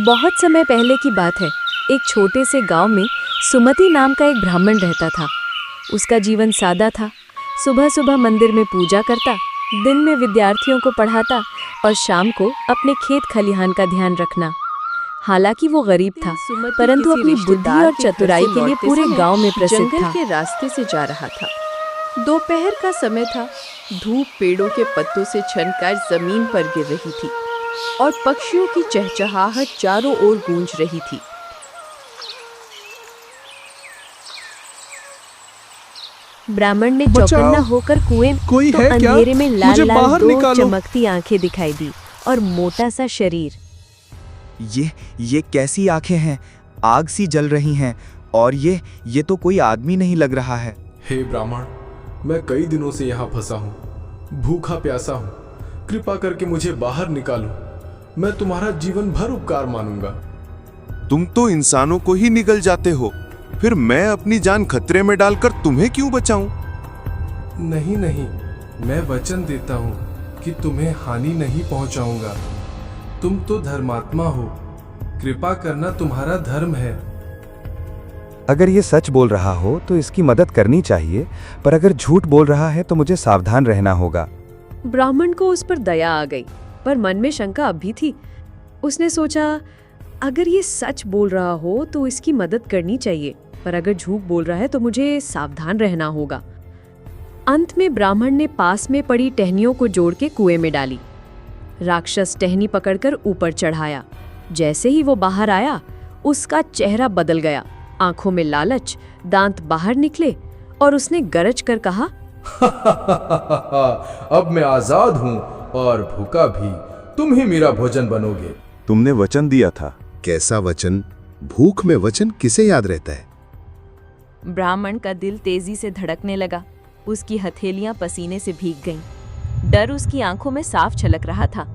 बहुत समय पहले की बात है। एक छोटे से गांव में सुमति नाम का एक ब्राह्मण रहता था। उसका जीवन सादा था। सुबह सुबह मंदिर में पूजा करता, दिन में विद्यार्थियों को पढ़ाता और शाम को अपने खेत खलिहान का ध्यान रखना। हालांकि वो गरीब था, परंतु अपनी बुद्धि और चतुराई के लिए पूरे गांव में प्रसिद्ध था। जंगल के रास्ते से जा रहा था। दोपहर का समय था। धूप पेड़ों के पत्तों से छनकर जमीन पर गिर रही थी और पक्षियों की चहचहाहट चारों ओर गूंज रही थी। ब्राह्मण ने चौकन्ना होकर कुएं कोई तो है क्या? अंधेरे में लाल मुझे लाल बाहर दो निकालो। चमकती आंखें दिखाई दी और मोटा सा शरीर। ये कैसी आंखें हैं? आग सी जल रही हैं और ये तो कोई आदमी नहीं लग रहा है। हे ब्राह्मण, मैं कई दिनों से यहाँ फंसा हूँ, भूखा प्यासा हूँ। कृपा करके मुझे बाहर निकालो। मैं तुम्हारा जीवन भर उपकार मानूंगा। तुम तो इंसानों को ही निगल जाते हो, फिर मैं अपनी जान खतरे में डालकर तुम्हें क्यों बचाऊं? नहीं, मैं वचन देता हूँ कि तुम्हें हानि नहीं पहुँचाऊंगा। तुम तो धर्मात्मा हो, कृपा करना तुम्हारा धर्म है। अगर ये सच बोल रहा हो तो इसकी मदद करनी चाहिए, पर अगर झूठ बोल रहा है तो मुझे सावधान रहना होगा। ब्राह्मण को उस पर दया आ गई, पर मन में शंका अब भी थी। उसने सोचा, अगर ये सच बोल रहा हो तो इसकी मदद करनी चाहिए, पर अगर झूठ बोल रहा है तो मुझे सावधान रहना होगा। अंत में ब्राह्मण ने पास में पड़ी टहनियों को जोड़ के कुएं में डाली। राक्षस टहनी पकड़कर ऊपर चढ़ाया। जैसे ही वो बाहर आया, उसका चेहरा बदल गया। आंखों में लालच, दांत बाहर निकले और उसने गरज कर कहा, अब मैं आजाद हूँ और भूखा भी। तुम ही मेरा भोजन बनोगे। तुमने वचन दिया था। कैसा वचन? भूख में वचन किसे याद रहता है? ब्राह्मण का दिल तेजी से धड़कने लगा। उसकी हथेलियां पसीने से भीग गईं। डर उसकी आंखों में साफ झलक रहा था,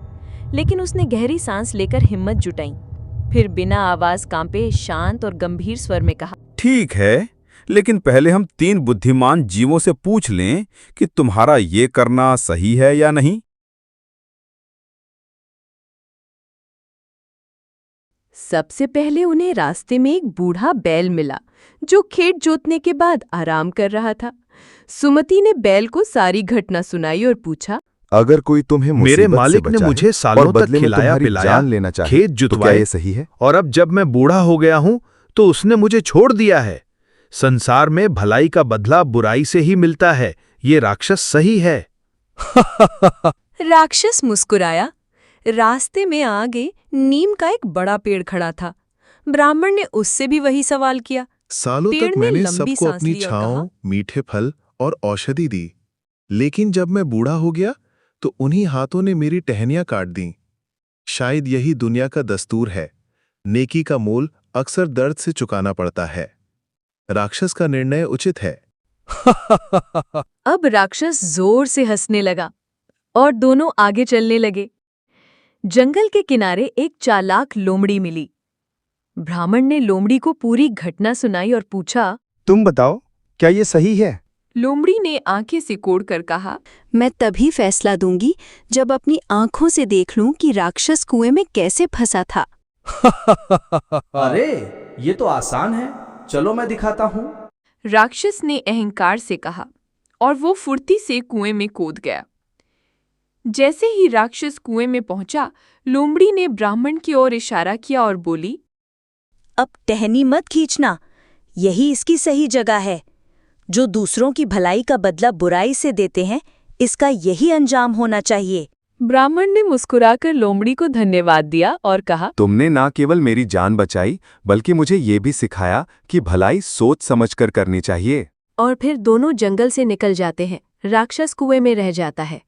लेकिन उसने गहरी सांस लेकर हिम्मत जुटाई। फिर बिना आवाज कांपे शांत और गंभीर स्वर में कहा, ठीक है, लेकिन पहले हम 3 बुद्धिमान जीवों से पूछ लें कि तुम्हारा ये करना सही है या नहीं। सबसे पहले उन्हें रास्ते में एक बूढ़ा बैल मिला जो खेत जोतने के बाद आराम कर रहा था। सुमति ने बैल को सारी घटना सुनाई और पूछा, अगर कोई तुम्हें मेरे मालिक ने मुझे सालों तक खिलाया पिलाया, लेना चाहे, खेत तो क्या जुतवाए, ये सही है? और अब जब मैं बूढ़ा हो गया हूं तो उसने मुझे छोड़ दिया है। संसार में भलाई का बदला बुराई से ही मिलता है। ये राक्षस सही है। राक्षस मुस्कुराया। रास्ते में आगे नीम का एक बड़ा पेड़ खड़ा था। ब्राह्मण ने उससे भी वही सवाल किया। सालों पेड़ तक ने मैंने लंबी सबको सांस अपनी ली और छांव, कहा, मीठे फल और औषधि दी, लेकिन जब मैं बूढ़ा हो गया तो उन्हीं हाथों ने मेरी टहनियां काट दी। शायद यही दुनिया का दस्तूर है। नेकी का मोल अक्सर दर्द से चुकाना पड़ता है। राक्षस का निर्णय उचित है। अब राक्षस जोर से हंसने लगा और दोनों आगे चलने लगे। जंगल के किनारे एक चालाक लोमड़ी मिली। ब्राह्मण ने लोमड़ी को पूरी घटना सुनाई और पूछा, तुम बताओ, क्या ये सही है? लोमड़ी ने आंखें सिकोड़कर कहा, मैं तभी फैसला दूंगी जब अपनी आंखों से देख लूं कि राक्षस कुएं में कैसे फंसा था। अरे, ये तो आसान है, चलो मैं दिखाता हूँ। राक्षस ने अहंकार से कहा और वो फुर्ती से कुएं में कूद गया। जैसे ही राक्षस कुएं में पहुंचा, लोमड़ी ने ब्राह्मण की ओर इशारा किया और बोली, अब टहनी मत खींचना, यही इसकी सही जगह है। जो दूसरों की भलाई का बदला बुराई से देते हैं, इसका यही अंजाम होना चाहिए। ब्राह्मण ने मुस्कुराकर लोमड़ी को धन्यवाद दिया और कहा, तुमने ना केवल मेरी जान बचाई, बल्कि मुझे ये भी सिखाया कि भलाई सोच समझकर करनी चाहिए। और फिर दोनों जंगल से निकल जाते हैं। राक्षस कुएं में रह जाता है।